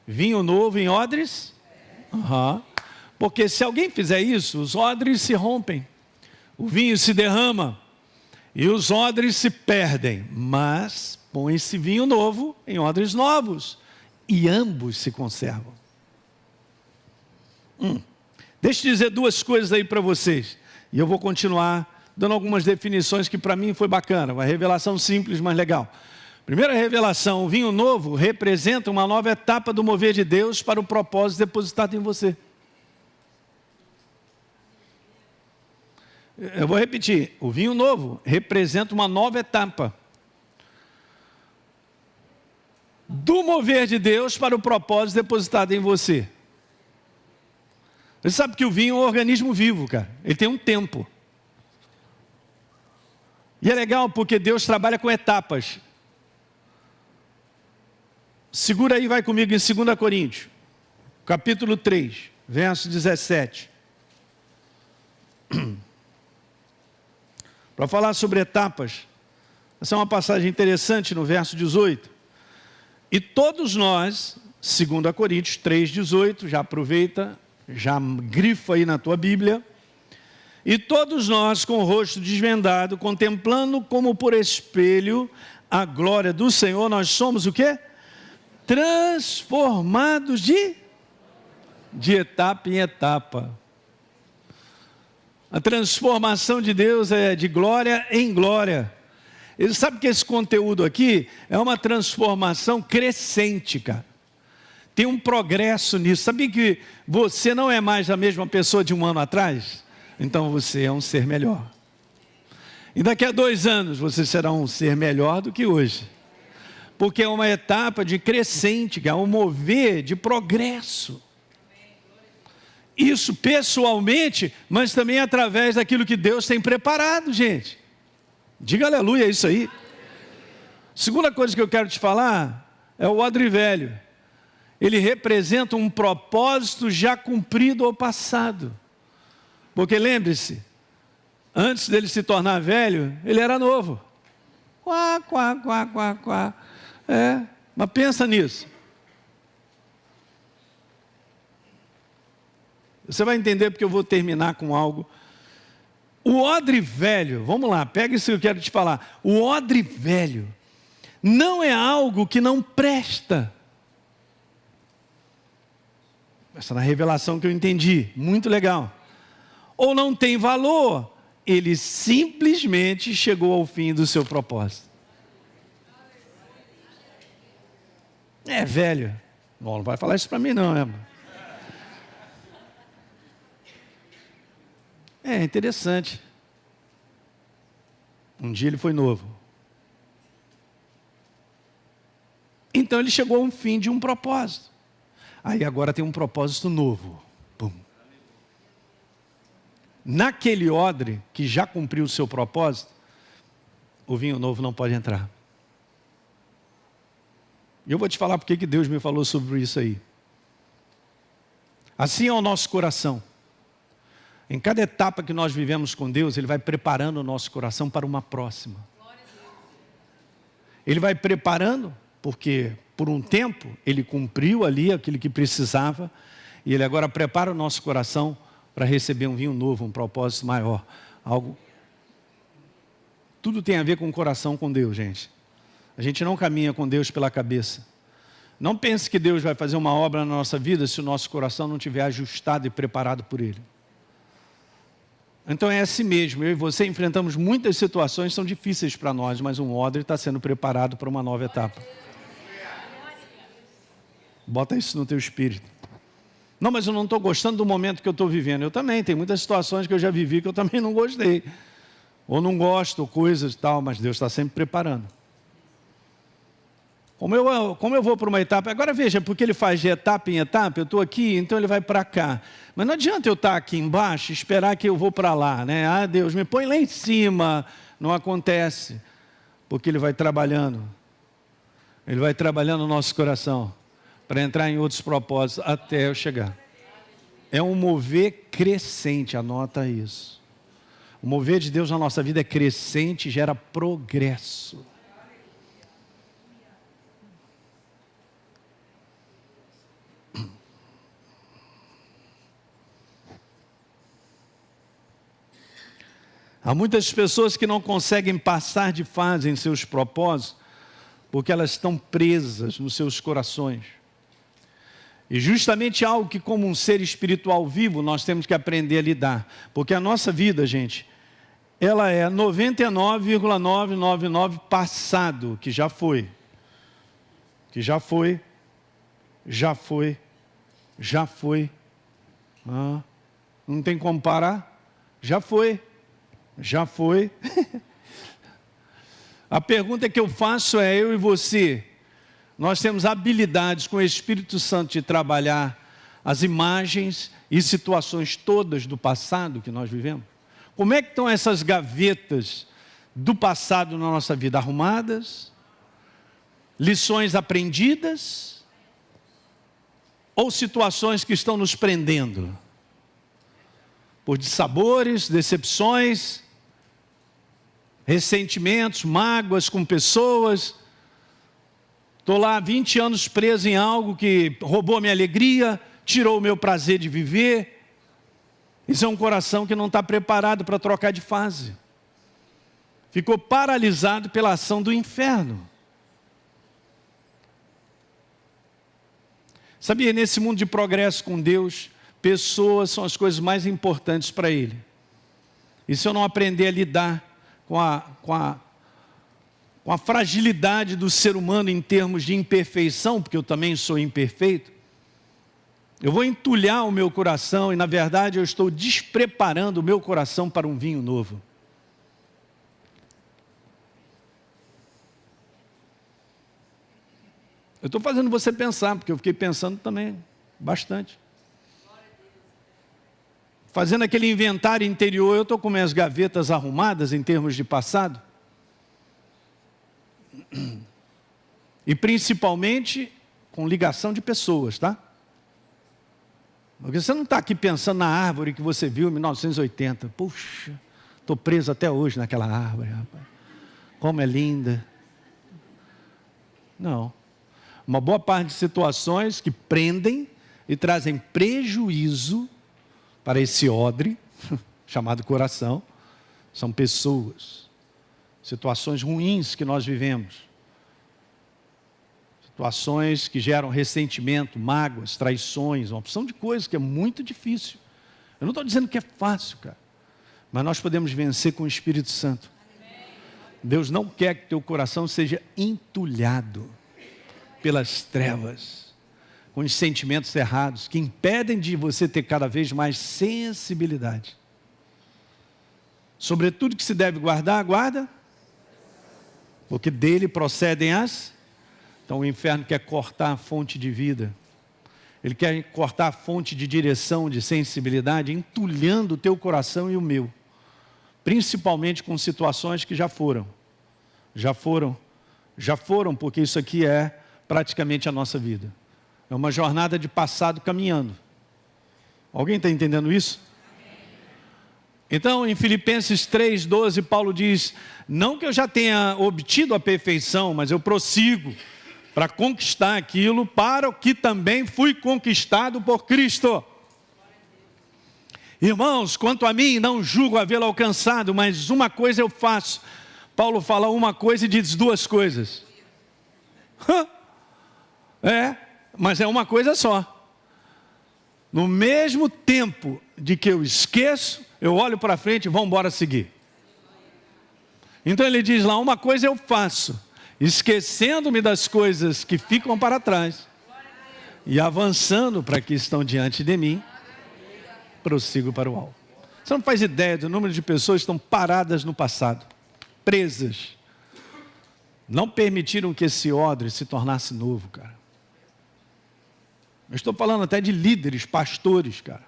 [SPEAKER 1] vinho novo em odres? Porque se alguém fizer isso, os odres se rompem, o vinho se derrama e os odres se perdem. Mas põe-se vinho novo em odres novos e ambos se conservam. Deixa eu dizer 2 coisas aí para vocês. E eu vou continuar dando algumas definições que para mim foi bacana. Uma revelação simples, mas legal. Primeira revelação, o vinho novo representa uma nova etapa do mover de Deus para o propósito depositado em você. Eu vou repetir, o vinho novo representa uma nova etapa do mover de Deus para o propósito depositado em você. Você sabe que o vinho é um organismo vivo, cara. Ele tem um tempo. E é legal porque Deus trabalha com etapas. Segura aí, vai comigo em 2 Coríntios, capítulo 3, verso 17. Para falar sobre etapas, essa é uma passagem interessante no verso 18. E todos nós, 2 Coríntios 3,18, já aproveita, já grifa aí na tua Bíblia. E todos nós, com o rosto desvendado, contemplando como por espelho a glória do Senhor, nós somos o quê? Transformados de etapa em etapa. A transformação de Deus é de glória em glória. Ele sabe que esse conteúdo aqui é uma transformação crescente, cara. Tem um progresso nisso. Sabia que você não é mais a mesma pessoa de um ano atrás? Então você é um ser melhor. E daqui a 2 anos você será um ser melhor do que hoje. Porque é uma etapa de crescente, é um mover de progresso. Isso pessoalmente, mas também através daquilo que Deus tem preparado, gente. Diga aleluia, é isso aí. Segunda coisa que eu quero te falar é o odre velho. Ele representa um propósito já cumprido ou passado. Porque lembre-se, antes dele se tornar velho, ele era novo. Quá, quá, quá, quá, quá. Mas pensa nisso. Você vai entender porque eu vou terminar com algo. O odre velho, vamos lá, pega isso que eu quero te falar. O odre velho não é algo que não presta. Essa é a revelação que eu entendi, muito legal. Ou não tem valor, ele simplesmente chegou ao fim do seu propósito. É velho. Bom, não vai falar isso para mim não, né? É interessante. Um dia ele foi novo. Então ele chegou ao fim de um propósito. Aí agora tem um propósito novo. Pum. Naquele odre que já cumpriu o seu propósito, o vinho novo não pode entrar. E eu vou te falar porque que Deus me falou sobre isso aí. Assim é o nosso coração. Em cada etapa que nós vivemos com Deus, Ele vai preparando o nosso coração para uma próxima. Ele vai preparando, porque por um tempo Ele cumpriu ali aquilo que precisava, e Ele agora prepara o nosso coração para receber um vinho novo, um propósito maior. Algo. Tudo tem a ver com o coração com Deus, gente. A gente não caminha com Deus pela cabeça. Não pense que Deus vai fazer uma obra na nossa vida se o nosso coração não estiver ajustado e preparado por Ele. Então é assim mesmo, eu e você enfrentamos muitas situações que são difíceis para nós, mas um odre está sendo preparado para uma nova etapa. Bota isso no teu espírito. Não, mas eu não estou gostando do momento que eu estou vivendo. Eu também, tem muitas situações que eu já vivi que eu também não gostei. Ou não gosto, ou coisas e tal, mas Deus está sempre preparando. Como eu vou para uma etapa, agora veja, porque Ele faz de etapa em etapa, eu estou aqui, então Ele vai para cá. Mas não adianta eu estar aqui embaixo e esperar que eu vou para lá, né? Ah, Deus, me põe lá em cima. Não acontece, porque Ele vai trabalhando. Ele vai trabalhando o nosso coração, para entrar em outros propósitos, até eu chegar. É um mover crescente, anota isso. O mover de Deus na nossa vida é crescente, gera progresso. Há muitas pessoas que não conseguem passar de fase em seus propósitos, porque elas estão presas nos seus corações. E justamente algo que como um ser espiritual vivo, nós temos que aprender a lidar. Porque a nossa vida, gente, ela é 99,999 passado, que já foi. Que já foi, já foi, já foi. Não tem como parar? Já foi. Já foi. A pergunta que eu faço é, eu e você, nós temos habilidades com o Espírito Santo de trabalhar as imagens e situações todas do passado que nós vivemos? Como é que estão essas gavetas do passado na nossa vida? Arrumadas? Lições aprendidas? Ou situações que estão nos prendendo? Por dissabores, decepções, ressentimentos, mágoas com pessoas, Estou lá há 20 anos preso em algo que roubou a minha alegria, tirou o meu prazer de viver. Isso é um coração que não está preparado para trocar de fase. Ficou paralisado pela ação do inferno. Sabia, nesse mundo de progresso com Deus, pessoas são as coisas mais importantes para Ele. E se eu não aprender a lidar com a fragilidade do ser humano em termos de imperfeição, porque eu também sou imperfeito, eu vou entulhar o meu coração e, na verdade, eu estou despreparando o meu coração para um vinho novo. Eu estou fazendo você pensar, porque eu fiquei pensando também bastante. Fazendo aquele inventário interior, eu estou com minhas gavetas arrumadas em termos de passado. E principalmente com ligação de pessoas, tá? Porque você não está aqui pensando na árvore que você viu em 1980. Puxa, estou preso até hoje naquela árvore, rapaz. Como é linda. Não. Uma boa parte de situações que prendem e trazem prejuízo para esse odre, chamado coração, são pessoas. Situações ruins que nós vivemos. Situações que geram ressentimento, mágoas, traições, uma opção de coisas que é muito difícil. Eu não estou dizendo que é fácil, cara. Mas nós podemos vencer com o Espírito Santo. Deus não quer que teu coração seja entulhado pelas trevas, com os sentimentos errados, que impedem de você ter cada vez mais sensibilidade. Sobretudo que se deve guardar, guarda, porque dele procedem as... Então o inferno quer cortar a fonte de vida, ele quer cortar a fonte de direção, de sensibilidade, entulhando o teu coração e o meu, principalmente com situações que já foram, porque isso aqui é praticamente a nossa vida. É uma jornada de passado caminhando. Alguém está entendendo isso? Então, em Filipenses 3:12, Paulo diz: não que eu já tenha obtido a perfeição, mas eu prossigo para conquistar aquilo para o que também fui conquistado por Cristo. Irmãos, quanto a mim, não julgo havê-lo alcançado, mas uma coisa eu faço. Paulo fala uma coisa e diz duas coisas. Mas é uma coisa só. No mesmo tempo de que eu esqueço, eu olho para frente e vamos embora seguir. Então ele diz lá, uma coisa eu faço, esquecendo-me das coisas que ficam para trás e avançando para que estão diante de mim, prossigo para o alvo. Você não faz ideia do número de pessoas que estão paradas no passado, presas. Não permitiram que esse odre se tornasse novo, cara. Eu estou falando até de líderes, pastores, cara,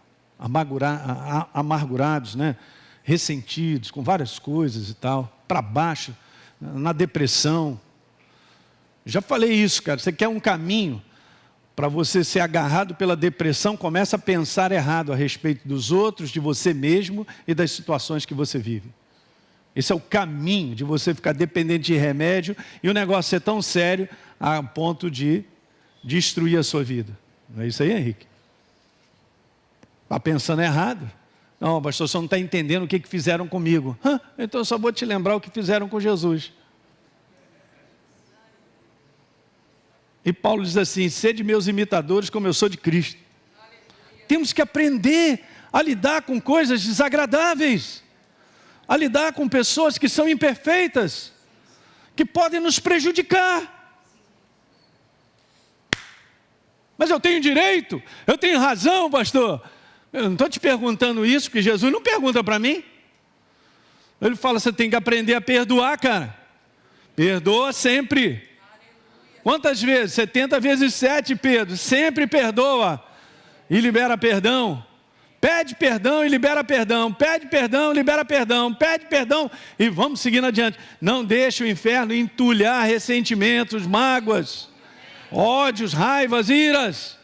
[SPEAKER 1] amargurados, né? Ressentidos, com várias coisas e tal, para baixo, na depressão. Já falei isso, cara, você quer um caminho para você ser agarrado pela depressão, começa a pensar errado a respeito dos outros, de você mesmo e das situações que você vive. Esse é o caminho de você ficar dependente de remédio e o negócio ser tão sério a ponto de destruir a sua vida. Não é isso aí, Henrique? Está pensando errado? Não, pastor, você não está entendendo o que fizeram comigo. Então eu só vou te lembrar o que fizeram com Jesus. E Paulo diz assim, sede meus imitadores como eu sou de Cristo. Temos que aprender a lidar com coisas desagradáveis, a lidar com pessoas que são imperfeitas, que podem nos prejudicar. Mas eu tenho direito, eu tenho razão, pastor. Eu não estou te perguntando isso, porque Jesus não pergunta para mim. Ele fala, você tem que aprender a perdoar, cara. Perdoa sempre. Quantas vezes? 70 vezes 7, Pedro. Sempre perdoa e libera perdão. Pede perdão e libera perdão. Pede perdão e libera perdão. Pede perdão e vamos seguindo adiante. Não deixe o inferno entulhar ressentimentos, mágoas, ódios, raivas, iras.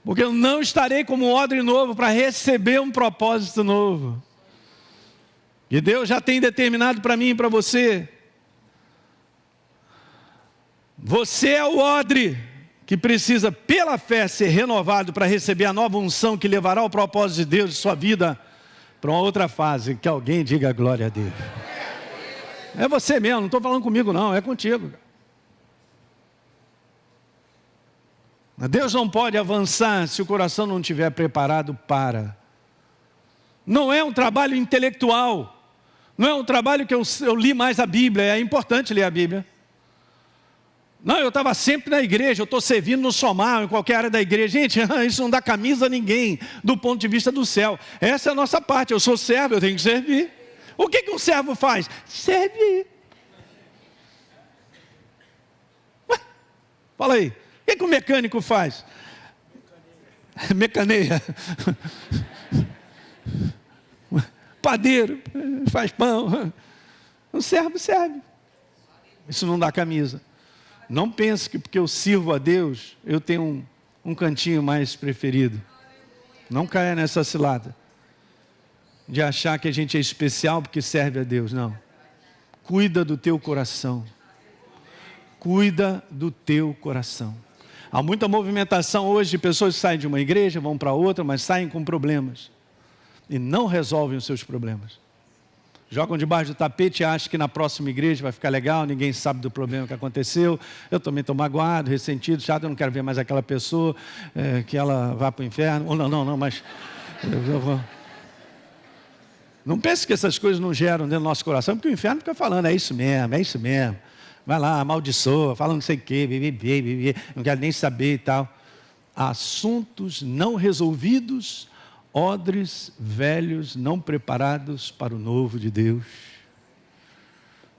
[SPEAKER 1] Porque eu não estarei como um odre novo para receber um propósito novo. E Deus já tem determinado para mim e para você. Você é o odre que precisa, pela fé, ser renovado para receber a nova unção que levará ao propósito de Deus de sua vida para uma outra fase. Que alguém diga glória a Deus. É você mesmo, não estou falando comigo não, é contigo. Deus não pode avançar se o coração não estiver preparado para. Não é um trabalho intelectual. Não é um trabalho que eu li mais a Bíblia. É importante ler a Bíblia. Não, eu estava sempre na igreja, eu estou servindo no Somar, em qualquer área da igreja. Gente, isso não dá camisa a ninguém, do ponto de vista do céu. Essa é a nossa parte, eu sou servo, eu tenho que servir. O que um servo faz? Servir. Ué, fala aí, o que um mecânico faz? Mecaneia. Padeiro, faz pão. Um servo serve. Isso não dá camisa. Não pense que porque eu sirvo a Deus, eu tenho um cantinho mais preferido. Não caia nessa cilada de achar que a gente é especial porque serve a Deus. Não. Cuida do teu coração. Cuida do teu coração. Há muita movimentação hoje de pessoas que saem de uma igreja, vão para outra, mas saem com problemas. E não resolvem os seus problemas. Jogam debaixo do tapete e acham que na próxima igreja vai ficar legal, ninguém sabe do problema que aconteceu. Eu também estou magoado, ressentido, chato, eu não quero ver mais aquela pessoa, que ela vá para o inferno. Ou não, mas... eu vou. Não pense que essas coisas não geram dentro do nosso coração, porque o inferno fica falando, é isso mesmo. Vai lá, amaldiçoa, fala não sei o quê, não quero nem saber e tal. Assuntos não resolvidos, odres velhos não preparados para o novo de Deus.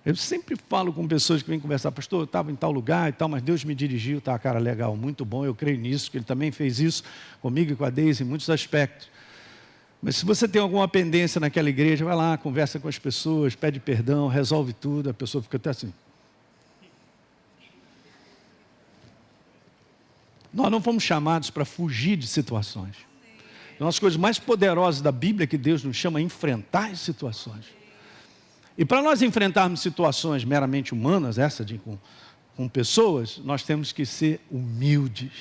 [SPEAKER 1] Eu sempre falo com pessoas que vêm conversar, pastor, eu estava em tal lugar e tal, mas Deus me dirigiu, tá, cara, legal, muito bom, eu creio nisso, que Ele também fez isso comigo e com a Deise em muitos aspectos. Mas se você tem alguma pendência naquela igreja, vai lá, conversa com as pessoas, pede perdão, resolve tudo, a pessoa fica até assim. Nós não fomos chamados para fugir de situações. Uma das coisas mais poderosas da Bíblia é que Deus nos chama a enfrentar as situações. E para nós enfrentarmos situações meramente humanas, com pessoas, nós temos que ser humildes.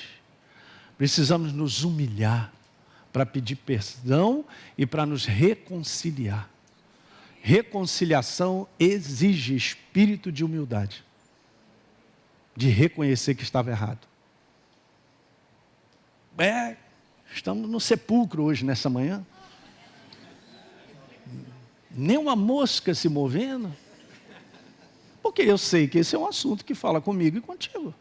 [SPEAKER 1] Precisamos nos humilhar para pedir perdão e para nos reconciliar. Reconciliação exige espírito de humildade, de reconhecer que estava errado. Estamos no sepulcro hoje, nessa manhã. Nem uma mosca se movendo. Porque eu sei que esse é um assunto que fala comigo e contigo.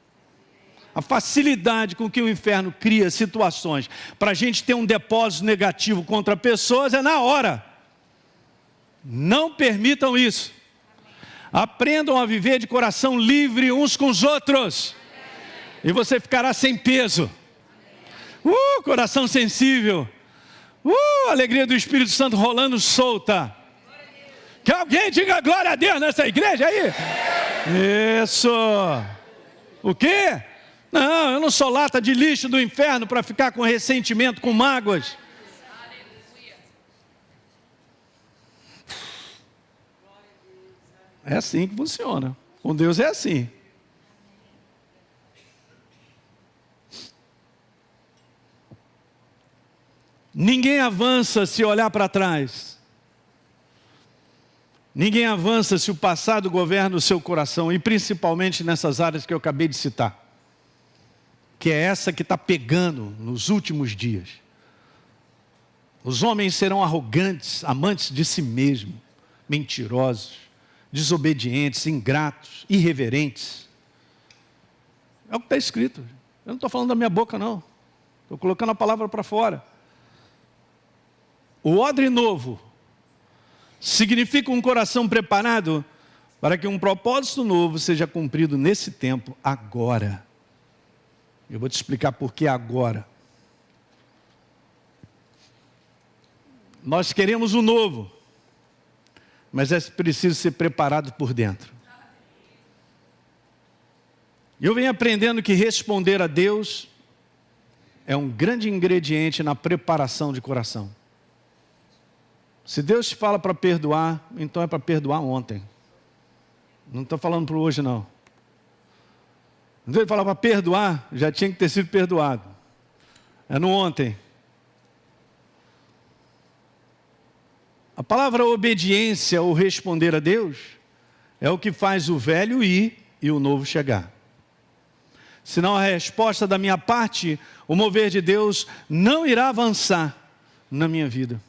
[SPEAKER 1] A facilidade com que o inferno cria situações para a gente ter um depósito negativo contra pessoas é na hora. Não permitam isso. Aprendam a viver de coração livre uns com os outros. E você ficará sem peso. Coração sensível. Alegria do Espírito Santo rolando solta. Que alguém diga glória a Deus nessa igreja aí. Isso. O quê? Não, eu não sou lata de lixo do inferno para ficar com ressentimento, com mágoas. É assim que funciona. Com Deus é assim. Ninguém avança se olhar para trás. Ninguém avança se o passado governa o seu coração, e principalmente nessas áreas que eu acabei de citar, que é essa que está pegando nos últimos dias. Os homens serão arrogantes, amantes de si mesmos, mentirosos, desobedientes, ingratos, irreverentes. É o que está escrito. Eu não estou falando da minha boca não, estou colocando a palavra para fora. O odre novo significa um coração preparado para que um propósito novo seja cumprido nesse tempo, agora. Eu vou te explicar por que agora. Nós queremos o novo, mas é preciso ser preparado por dentro. Eu venho aprendendo que responder a Deus é um grande ingrediente na preparação de coração. Se Deus te fala para perdoar, então é para perdoar ontem. Não estou falando para hoje não. Então ele falava perdoar, já tinha que ter sido perdoado. É no ontem. A palavra obediência ou responder a Deus é o que faz o velho ir e o novo chegar. Senão a resposta da minha parte, o mover de Deus não irá avançar na minha vida.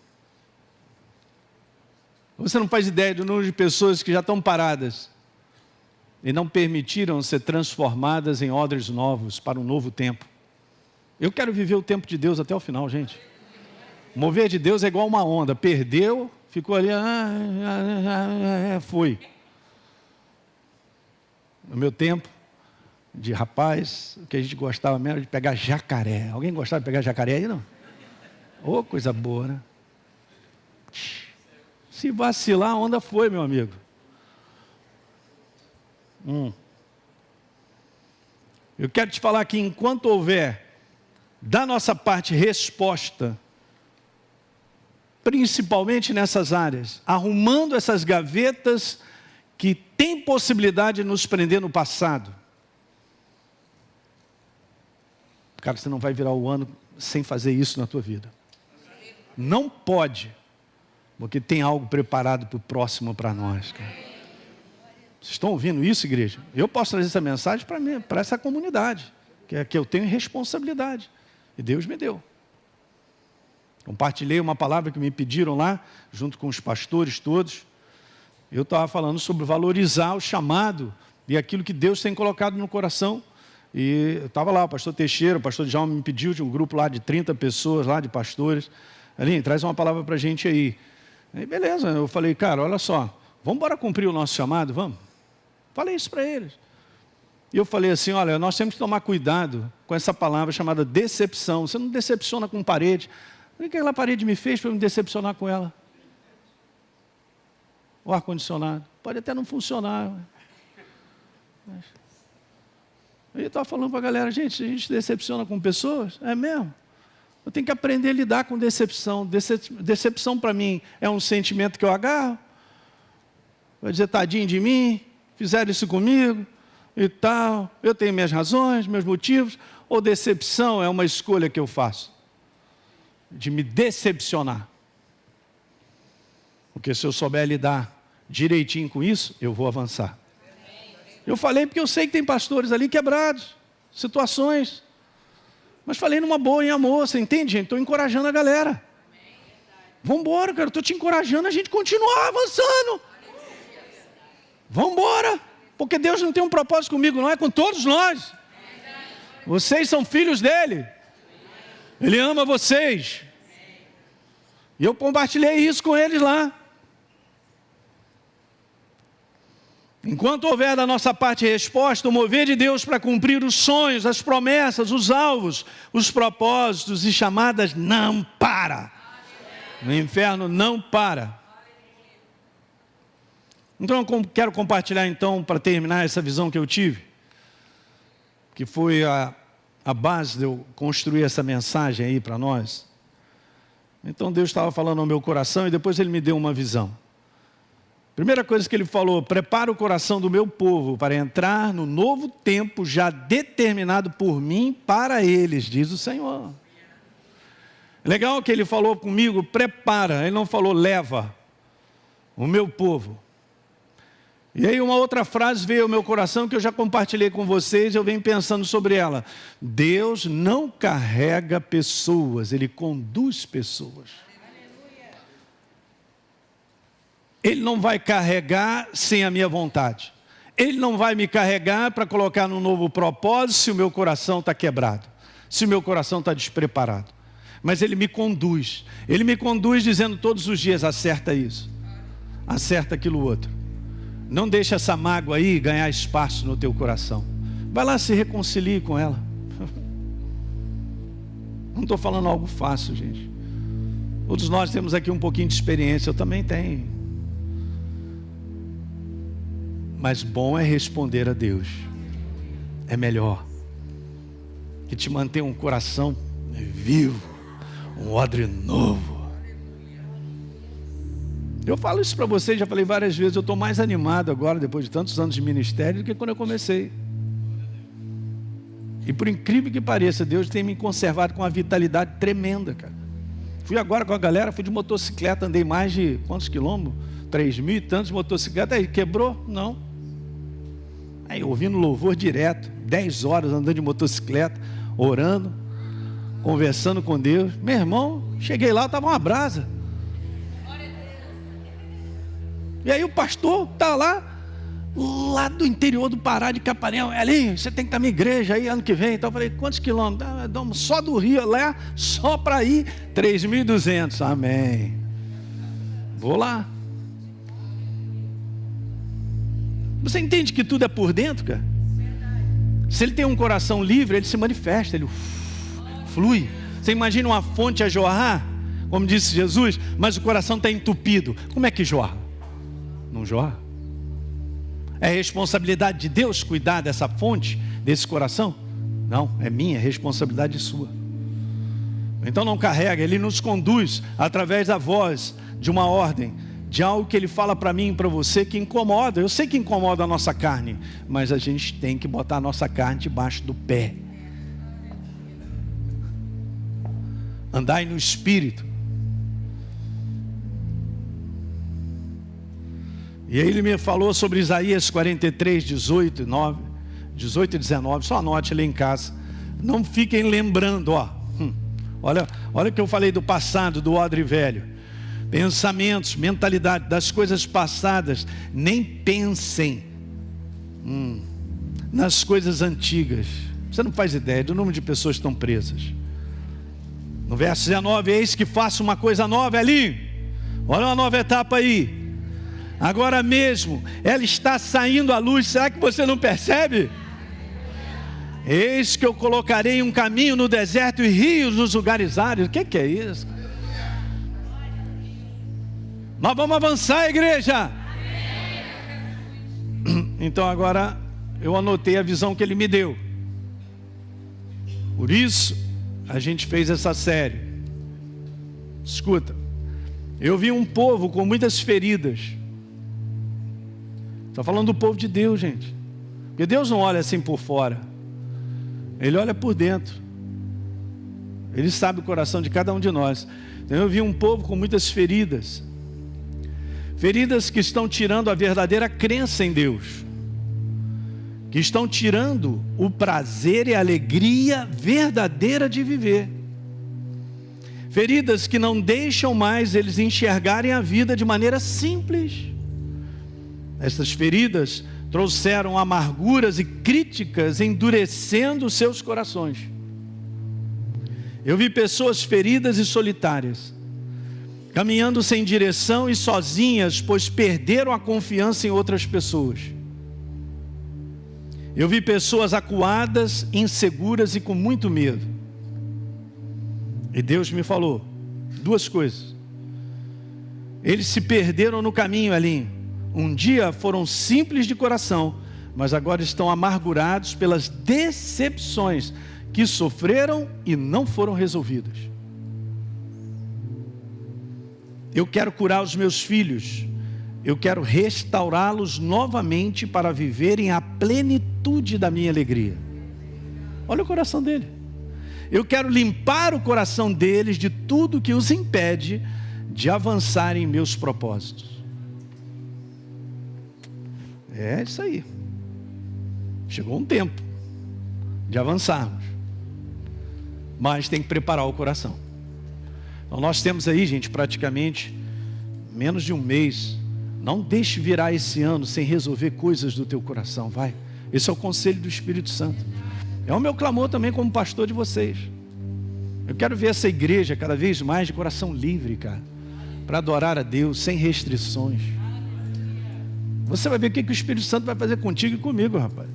[SPEAKER 1] Você não faz ideia do número de pessoas que já estão paradas e não permitiram ser transformadas em odres novos para um novo tempo. Eu quero viver o tempo de Deus até o final, gente. O mover de Deus é igual uma onda. Perdeu, ficou ali, foi. No meu tempo de rapaz, o que a gente gostava mesmo de pegar jacaré. Alguém gostava de pegar jacaré aí, não? Ô, coisa boa, né? Se vacilar, a onda foi, meu amigo. Eu quero te falar que enquanto houver da nossa parte resposta, principalmente nessas áreas, arrumando essas gavetas que tem possibilidade de nos prender no passado. Cara, você não vai virar o ano sem fazer isso na tua vida. Não pode, porque tem algo preparado para o próximo para nós, cara. Vocês estão ouvindo isso, igreja? Eu posso trazer essa mensagem para essa comunidade, que eu tenho responsabilidade. E Deus me deu. Compartilhei uma palavra que me pediram lá, junto com os pastores todos. Eu estava falando sobre valorizar o chamado e aquilo que Deus tem colocado no coração. E eu estava lá, o pastor Teixeira, o pastor Djalma me pediu de um grupo lá de 30 pessoas, lá de pastores. Aline, traz uma palavra para a gente aí. Aí, beleza, eu falei, cara, olha só, vamos embora cumprir o nosso chamado, vamos? Falei isso para eles. E eu falei assim, olha, nós temos que tomar cuidado com essa palavra chamada decepção. Você não decepciona com parede. O que aquela parede me fez para eu me decepcionar com ela? O ar-condicionado. Pode até não funcionar. Mas... Eu estava falando para a galera, gente, a gente decepciona com pessoas? É mesmo? Eu tenho que aprender a lidar com decepção. Decepção para mim é um sentimento que eu agarro. Vai dizer, tadinho de mim, fizeram isso comigo e tal. Eu tenho minhas razões, meus motivos. Ou decepção é uma escolha que eu faço de me decepcionar. Porque se eu souber lidar direitinho com isso, eu vou avançar. Eu falei porque eu sei que tem pastores ali quebrados, situações. Mas falei numa boa, em amor, você entende, gente? Estou encorajando a galera. Vamos embora, cara, estou te encorajando a gente continuar avançando. Vamos embora, porque Deus não tem um propósito comigo, não é com todos nós. Vocês são filhos dele. Ele ama vocês. E eu compartilhei isso com eles lá. Enquanto houver da nossa parte resposta, o mover de Deus para cumprir os sonhos, as promessas, os alvos, os propósitos e chamadas não para. O inferno não para. Então eu quero compartilhar então, para terminar essa visão que eu tive, que foi a base de eu construir essa mensagem aí para nós. Então Deus estava falando ao meu coração e depois Ele me deu uma visão. Primeira coisa que Ele falou, prepara o coração do meu povo para entrar no novo tempo já determinado por mim para eles, diz o Senhor. Legal que Ele falou comigo, prepara, Ele não falou leva o meu povo. E aí uma outra frase veio ao meu coração que eu já compartilhei com vocês, eu venho pensando sobre ela. Deus não carrega pessoas, Ele conduz pessoas. Ele não vai carregar sem a minha vontade. Ele não vai me carregar para colocar num novo propósito se o meu coração está quebrado, se o meu coração está despreparado. Mas Ele me conduz. Ele me conduz dizendo todos os dias, acerta isso, acerta aquilo outro. Não deixa essa mágoa aí ganhar espaço no teu coração. Vai lá, se reconcilie com ela. Não estou falando algo fácil, gente. Todos nós temos aqui um pouquinho de experiência, eu também tenho. Mas bom é responder a Deus. É melhor. Que te mantém um coração vivo, um odre novo. Eu falo isso para vocês, já falei várias vezes, eu estou mais animado agora, depois de tantos anos de ministério, do que quando eu comecei. E por incrível que pareça, Deus tem me conservado com uma vitalidade tremenda, cara. Fui agora com a galera, fui de motocicleta, andei mais de quantos quilômetros? 3.000 e tantos de motocicleta. Aí, quebrou? Não. Aí, ouvindo louvor direto, 10 horas andando de motocicleta, orando, conversando com Deus. Meu irmão, cheguei lá, estava uma brasa. E aí o pastor está lá do interior do Pará, de Capanema. Ali, você tem que estar na minha igreja aí ano que vem. Então eu falei, quantos quilômetros? Só do Rio lá, só para ir 3.200. Amém. Vou lá. Você entende que tudo é por dentro, cara? Se ele tem um coração livre, ele se manifesta, ele flui. Você imagina uma fonte a jorrar, como disse Jesus, mas o coração está entupido. Como é que jorra? Não jorra. É responsabilidade de Deus cuidar dessa fonte, desse coração? Não, é minha, é responsabilidade sua. Então não carrega, Ele nos conduz através da voz de uma ordem, de algo que Ele fala para mim e para você que incomoda. Eu sei que incomoda a nossa carne, mas a gente tem que botar a nossa carne debaixo do pé. Andai no Espírito. E aí ele me falou sobre Isaías 43, 18 e 19. Só anote ali em casa. Não fiquem lembrando, olha o que eu falei do passado, do odre velho. Pensamentos, mentalidade das coisas passadas. Nem pensem nas coisas antigas. Você não faz ideia do número de pessoas que estão presas. No verso 19, eis que faço uma coisa nova ali. Olha uma nova etapa aí. Agora mesmo, ela está saindo à luz. Será que você não percebe? Eis que eu colocarei um caminho no deserto e rios nos lugares áridos. O que é isso? Nós vamos avançar, igreja. Então agora eu anotei a visão que ele me deu. Por isso a gente fez essa série. Escuta, eu vi um povo com muitas feridas. Está falando do povo de Deus, gente. Porque Deus não olha assim por fora. Ele olha por dentro. Ele sabe o coração de cada um de nós. Então eu vi um povo com muitas feridas. Feridas que estão tirando a verdadeira crença em Deus. Que estão tirando o prazer e a alegria verdadeira de viver. Feridas que não deixam mais eles enxergarem a vida de maneira simples. Essas feridas trouxeram amarguras e críticas, endurecendo seus corações. Eu vi pessoas feridas e solitárias, caminhando sem direção e sozinhas, pois perderam a confiança em outras pessoas. Eu vi pessoas acuadas, inseguras e com muito medo. E Deus me falou duas coisas. Eles se perderam no caminho ali. Um dia foram simples de coração, mas agora estão amargurados pelas decepções que sofreram e não foram resolvidas. Eu quero curar os meus filhos. Eu quero restaurá-los novamente para viverem a plenitude da minha alegria. Olha o coração dele. Eu quero limpar o coração deles de tudo que os impede de avançar em meus propósitos. É isso aí. Chegou um tempo de avançarmos. Mas tem que preparar o coração. Então nós temos aí, gente, praticamente menos de um mês. Não deixe virar esse ano sem resolver coisas do teu coração, vai. Esse é o conselho do Espírito Santo. É o meu clamor também como pastor de vocês. Eu quero ver essa igreja cada vez mais de coração livre, cara, para adorar a Deus sem restrições. Você vai ver o que o Espírito Santo vai fazer contigo e comigo, rapaz.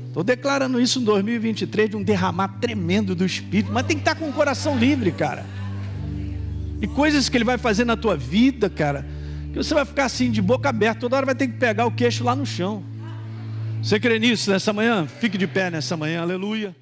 [SPEAKER 1] Estou declarando isso em 2023, de um derramar tremendo do Espírito. Mas tem que estar com o coração livre, cara. E coisas que Ele vai fazer na tua vida, cara, que você vai ficar assim de boca aberta. Toda hora vai ter que pegar o queixo lá no chão. Você crê nisso nessa manhã? Fique de pé nessa manhã, aleluia.